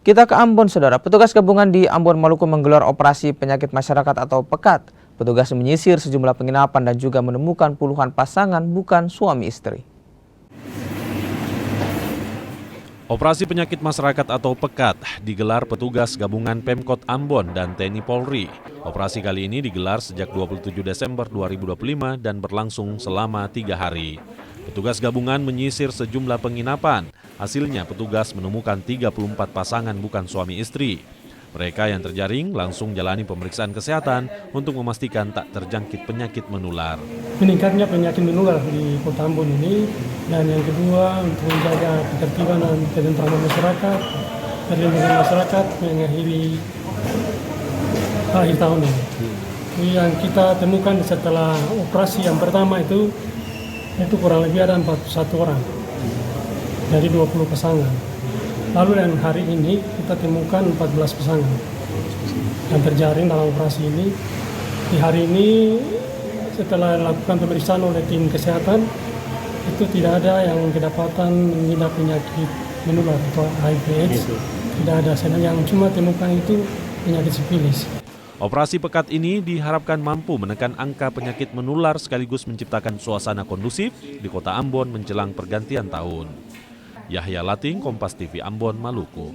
Kita ke Ambon, saudara. Petugas gabungan di Ambon, Maluku menggelar operasi penyakit masyarakat atau PEKAT. Petugas menyisir sejumlah penginapan dan juga menemukan puluhan pasangan bukan suami istri. Operasi penyakit masyarakat atau PEKAT digelar petugas gabungan Pemkot Ambon dan TNI Polri. Operasi kali ini digelar sejak 27 Desember 2025 dan berlangsung selama 3 hari. Petugas gabungan menyisir sejumlah penginapan. Hasilnya petugas menemukan 34 pasangan bukan suami istri. Mereka yang terjaring langsung jalani pemeriksaan kesehatan untuk memastikan tak terjangkit penyakit menular. Meningkatnya penyakit menular di Kota Ambon ini, dan yang kedua untuk menjaga ketertiban dan ketentraman masyarakat, perlindungan masyarakat mengakhiri akhir tahun ini. Yang kita temukan setelah operasi yang pertama itu kurang lebih ada 41 orang dari 20 pasangan. Lalu dan hari ini kita temukan 14 pasangan yang terjaring dalam operasi ini. Di hari ini setelah dilakukan pemeriksaan oleh tim kesehatan, itu tidak ada yang kedapatan mengidap penyakit menular atau HIV/AIDS. Tidak ada, yang cuma temukan itu penyakit sifilis. Operasi PEKAT ini diharapkan mampu menekan angka penyakit menular sekaligus menciptakan suasana kondusif di Kota Ambon menjelang pergantian tahun. Yahya Lating, Kompas TV Ambon, Maluku.